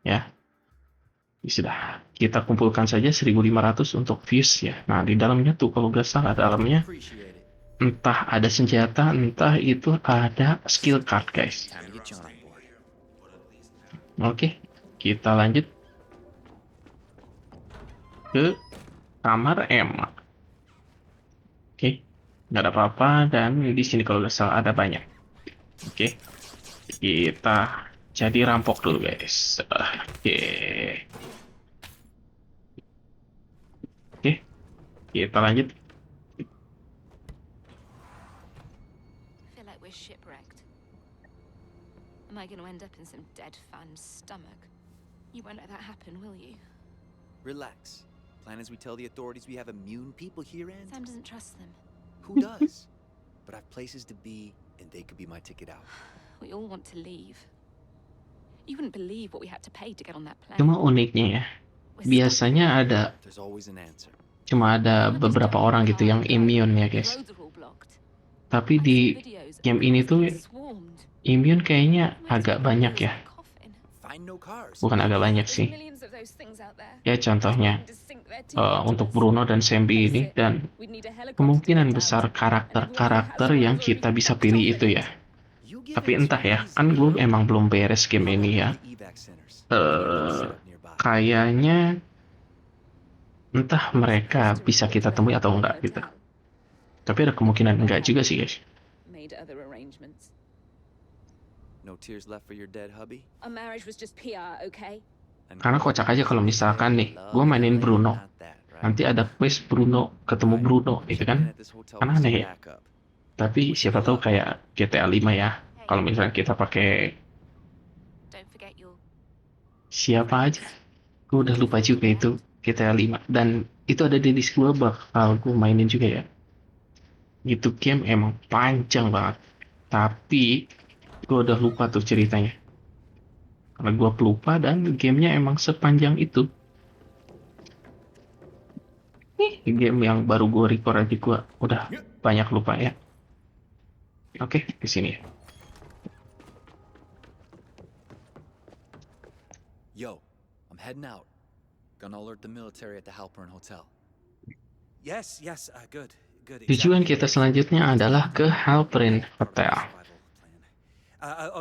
ya. Sudah, kita kumpulkan saja 1.500 untuk fuse ya. Nah, di dalamnya tuh kalau nggak salah dalamnya Appreciate it. entah ada senjata, entah itu ada skill card guys. Time to get John on board. Oke, kita lanjut ke kamar Emma. Oke, nggak ada apa-apa dan di sini kalau nggak salah ada banyak. Oke, kita jadi rampok dulu guys. Oke, Kita lanjut. I feel like we're shipwrecked. Am I going to end up in some dead fan's stomach? You won't let that happen, will you? Relax. Plan as we tell the authorities we have immune people here and... Sam doesn't trust them. Who does? But I've places to be, and they could be my ticket out. We all want to leave. You wouldn't believe what we had to pay to get on that plane. Cuma uniknya ya, biasanya ada There's always an answer. cuma ada beberapa orang gitu yang immune ya guys. Roads are all blocked. Tapi di game ini tuh Swarmed. immune kayaknya agak banyak ya. Coffin. Find no cars. Bukan agak banyak There's sih. millions of those things out there. Ya contohnya To sink their teeth into untuk us. Bruno dan Sambi ini, dan We'd need a helicopter to kemungkinan get besar down. karakter-karakter yang kita bisa pilih itu ya. You get Tapi it, entah ya, it's kan easy. gue emang belum beres game ini ya. The evac centers. Eh, Nearby. Kayaknya entah mereka bisa kita temui atau enggak gitu. Tapi ada kemungkinan enggak juga sih guys. Made other arrangements. No tears left for your dead hubby? Our marriage was just PR, okay? And Karena kocak aja kalau misalkan nih, gue mainin Bruno. Not that, right? Nanti ada quest Bruno ketemu Bruno gitu kan. At this hotel Kan was aneh ya. backup. Tapi siapa tahu kayak GTA 5 ya. Kalau misalnya kita pakai Don't forget your siapa aja. Gue udah lupa juga itu GTA 5. Dan itu ada di list gue, bakal gue mainin juga ya. Itu game emang panjang banget. Tapi gue udah lupa tuh ceritanya. Karena gue pelupa dan gamenya emang sepanjang itu. Nih game yang baru gue record aja gue udah banyak lupa ya. Oke, di sini ya. Yo, I'm heading out. Gonna alert the military at the Halpern Hotel. Yes, good. Tujuan kita selanjutnya adalah ke Halpern Hotel.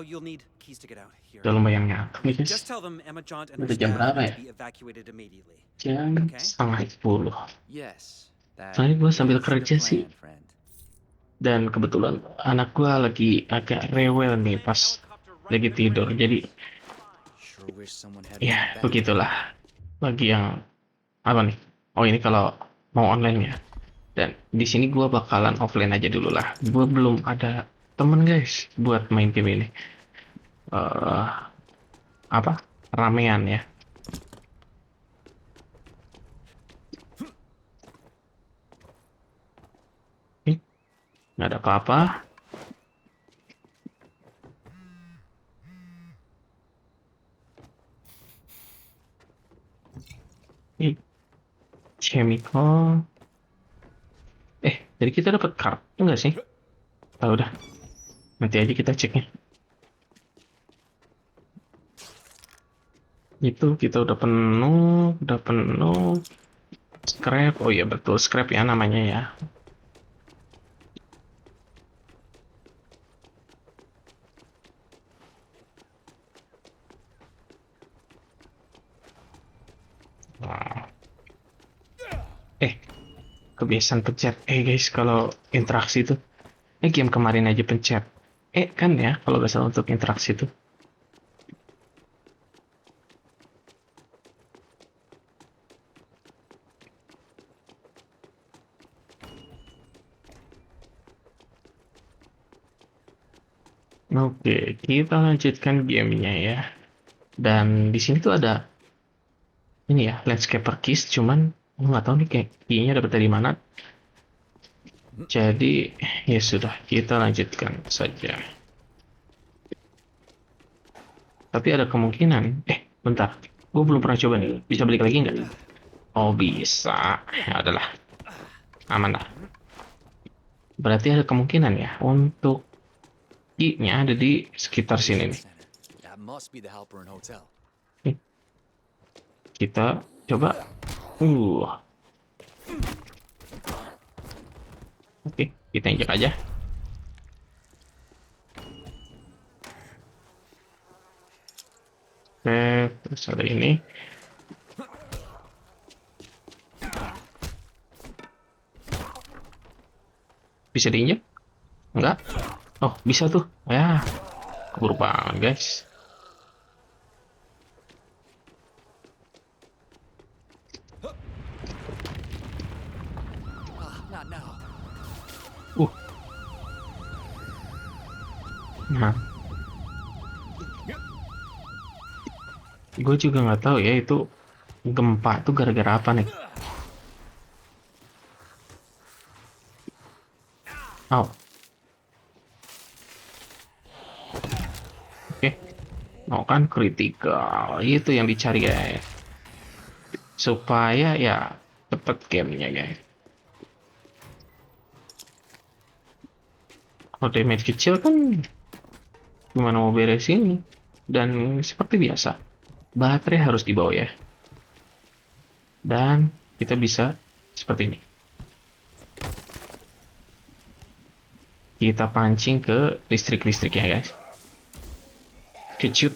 You'll need keys to get out here. Udah lumayan ngantuk nih guys. Just tell them Emma Jaunt and Udah her jam staff berapa need ya? to be evacuated immediately. Jam Okay. setengah 10. Yes. That Soalnya gue sambil is the kerja plan, sih. friend. Dan kebetulan anak gue lagi agak rewel nih pas lagi tidur. Jadi Sure wish someone had ya my back. begitulah. Bagi yang apa nih? Oh ini kalau mau online ya. Dan di sini gue bakalan offline aja dulu lah. Gue belum ada temen guys buat main game ini. Apa? Ramean ya. Nggak ada apa-apa. Ih, chemical. Jadi kita dapat kartu enggak sih? Tahu dah. Nanti aja kita ceknya. Itu kita udah penuh. Scrap. Oh iya betul, scrap ya namanya ya. Nah. Kebiasaan pencet guys kalau interaksi tuh. Game kemarin aja pencet kan ya kalau nggak salah untuk interaksi tuh. Oke, kita lanjutkan gamenya ya. Dan di sini tuh ada ini ya, landscaper keys, cuman gue nggak tahu nih kayak key-nya dapat dari mana. Jadi ya sudah, kita lanjutkan saja. Tapi ada kemungkinan, bentar, gue belum pernah coba nih, bisa balik lagi nggak? Oh bisa, ya adalah aman lah. Berarti ada kemungkinan ya untuk key-nya ada di sekitar sini nih. That must be the Halpern Hotel. Kita coba. Oke, kita injak aja. Terus ada ini. Bisa diinjak? Enggak? Oh, bisa tuh. Ya, keburu banget, guys. Nah, gue juga nggak tahu ya itu gempa tuh gara-gara apa nih. Oh, oke. Oh kan kritikal itu yang dicari guys, supaya ya cepet gamenya guys. Kalau damage kecil kan gimana mau beresin, dan seperti biasa baterai harus dibawa ya, dan kita bisa seperti ini, kita pancing ke listrik ya guys. Kecut.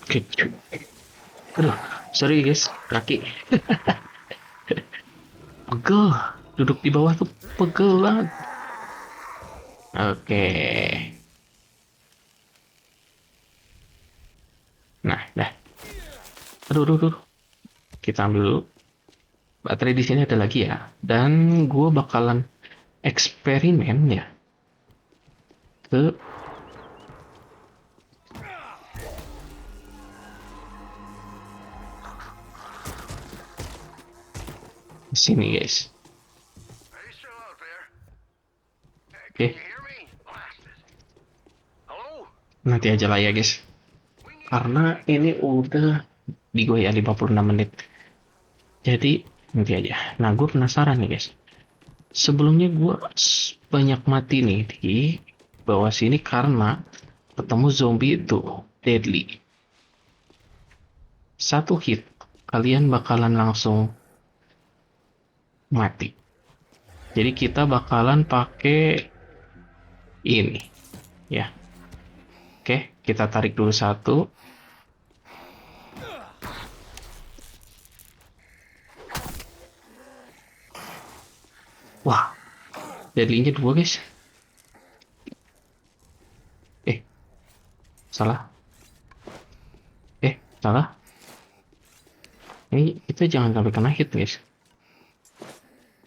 Aduh, sorry guys, kaki pegel, duduk di bawah tuh pegel banget. Oke. Nah, dah. Aduh. Kita ambil dulu. Baterai di sini ada lagi ya. Dan gue bakalan eksperimen ya ke sini guys. Oke. Nanti aja lah ya guys. Karena ini udah di gue ya 56 menit. Jadi nanti aja. Nah, gue penasaran nih guys. Sebelumnya gue banyak mati nih di bawah sini karena ketemu zombie itu deadly. Satu hit kalian bakalan langsung mati. Jadi kita bakalan pakai ini ya. Oke, kita tarik dulu satu. Wah, deadly-nya 2 guys. Salah. Salah. Ini kita jangan sampai kena hit guys.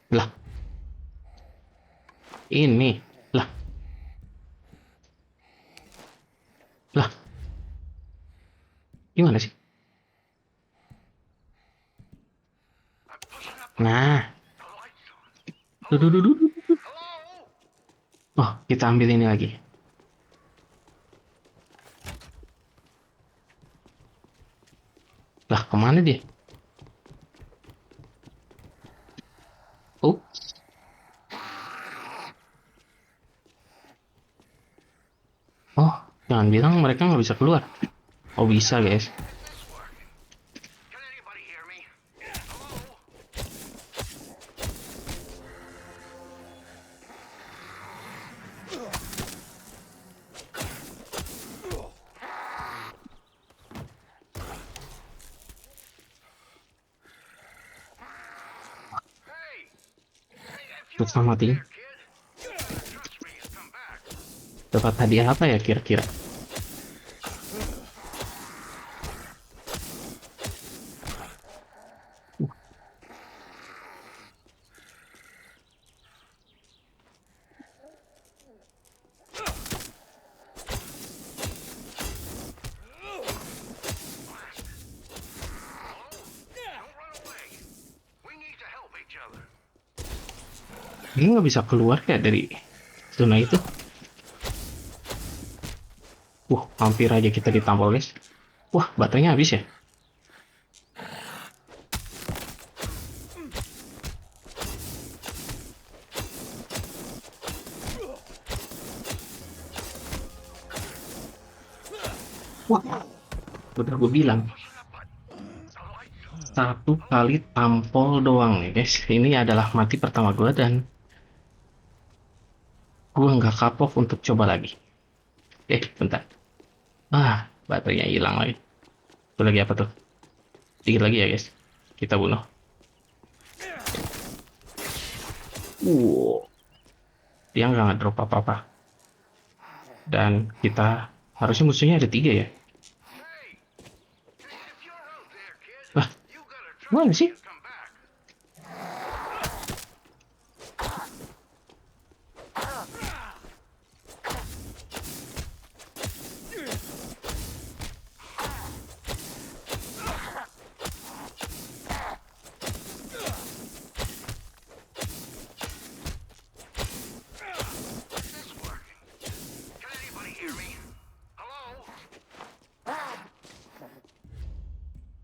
Lah. Ini. Lah. Gimana sih? Nah. Duh. Oh, kita ambil ini lagi. Lah, kemana dia? Oh. Oh, jangan bilang mereka nggak bisa keluar. Oh, bisa guys. Terus mati. Dapat hadiah apa ya kira-kira? Ini nggak bisa keluar ya dari zona itu. Hampir aja kita ditampol guys. Wah, baterainya habis ya. Wah, udah gue bilang. Satu kali tampol doang nih guys. Ini adalah mati pertama gue dan gue nggak kapok untuk coba lagi. Bentar. Baterainya hilang lagi. Itu lagi apa tuh? Dikit lagi ya guys. Kita bunuh. Dia nggak drop apa-apa. Dan kita harusnya musuhnya ada 3 ya. Lah, mana sih?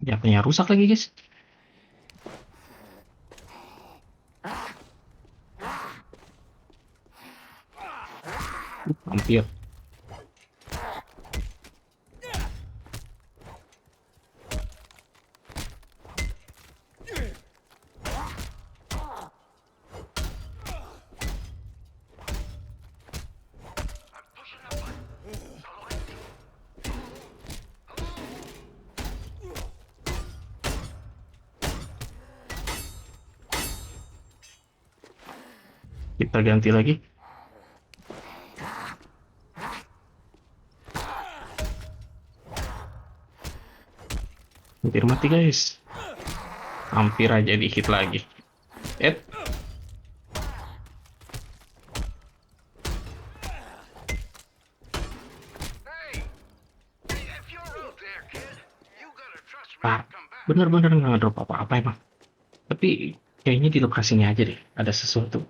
Jatuhnya rusak lagi guys. Hampir. Kita ganti lagi. Hampir mati guys. Hampir aja dihit lagi. Bener-bener nggak ngedrop apa-apa emang. Tapi kayaknya di lokasinya aja deh ada sesuatu.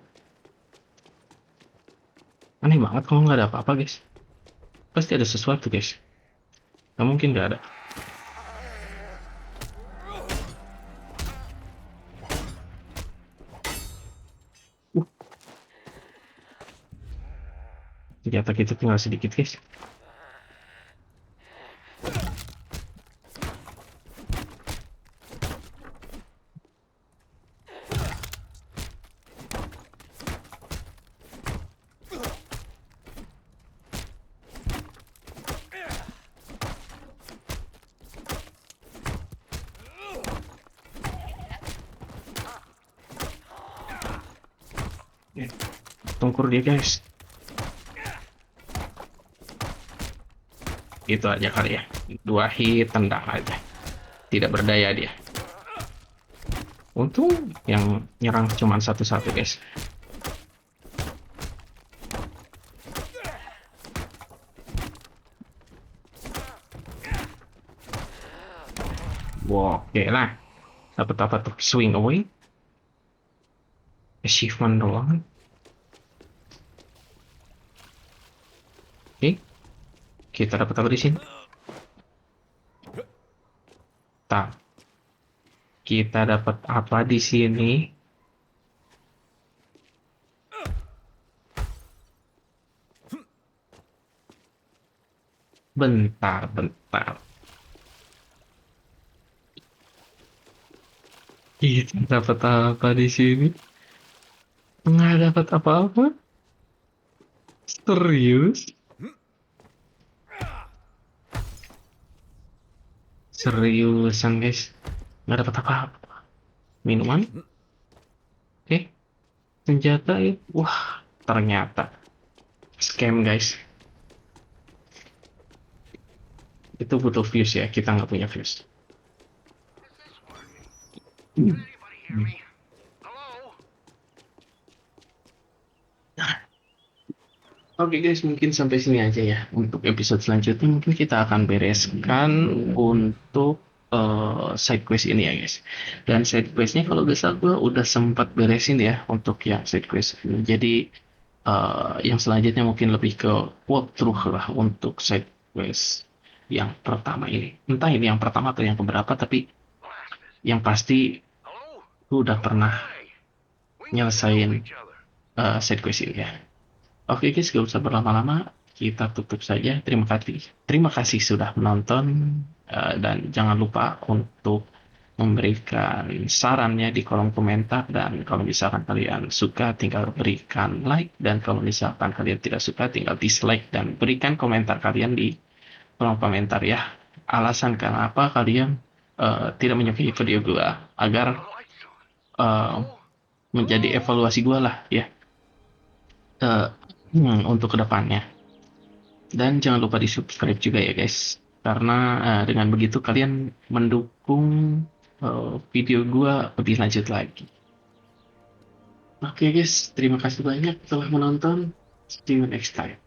Aneh banget kalau nggak ada apa-apa guys. Pasti ada sesuatu guys. Nggak mungkin nggak ada. Senjata kita tinggal sedikit guys. Tungkur dia guys. Itu aja kali ya. 2 hit tendang aja. Tidak berdaya dia. Untung yang nyerang cuma satu-satu guys. Wow, oke lah. Dapat apa tuh? Swing away. Achievement doang. Oke. Kita dapat apa di sini? Tak. Kita dapat apa di sini? Bentar. Kita dapat apa di sini? Nggak dapat apa-apa? Serius? Seriusan guys, nggak dapat apa-apa. Minuman? Oke. Senjata ya. Wah, ternyata scam guys. Itu butuh fuse ya, kita nggak punya fuse. Oke guys, mungkin sampai sini aja ya. Untuk episode selanjutnya mungkin kita akan bereskan untuk side quest ini ya guys. Dan side questnya kalau gak salah gue udah sempat beresin ya untuk yang side quest ini. Jadi yang selanjutnya mungkin lebih ke walkthrough lah untuk side quest yang pertama ini. Entah ini yang pertama atau yang keberapa, tapi yang pasti gue udah pernah nyelesain side quest ini ya. Oke guys, gak usah berlama-lama, kita tutup saja. Terima kasih sudah menonton, dan jangan lupa untuk memberikan sarannya di kolom komentar. Dan kalau misalkan kalian suka, tinggal berikan like, dan kalau misalkan kalian tidak suka, tinggal dislike dan berikan komentar kalian di kolom komentar ya. Alasan kenapa kalian tidak menyukai video gue, agar menjadi evaluasi gue lah ya. Untuk kedepannya. Dan jangan lupa di subscribe juga ya guys, karena dengan begitu kalian mendukung video gua lebih lanjut lagi. Oke guys, terima kasih banyak telah menonton. See you next time.